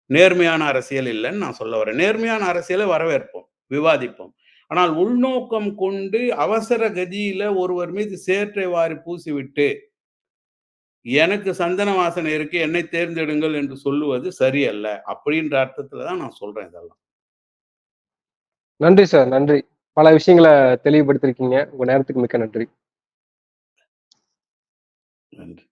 நேர்மையான அரசியல் இல்லைன்னு நான் சொல்ல வரேன். நேர்மையான அரசியலை வரவேற்போம், விவாதிப்போம். ஆனால் உள்நோக்கம் கொண்டு அவசர கதியில ஒருவர் மீது சேற்றை வாரி பூசிவிட்டு எனக்கு சந்தன வாசனை இருக்கு, என்னை தேர்ந்தெடுங்கள் என்று சொல்லுவது சரியல்ல. அப்படின்ற அர்த்தத்துல தான் நான் சொல்றேன் இதெல்லாம். நன்றி சார், நன்றி. பல விஷயங்களை தெளிவுபடுத்திருக்கீங்க. உங்க நேரத்துக்கு மிக்க நன்றி. நன்றி.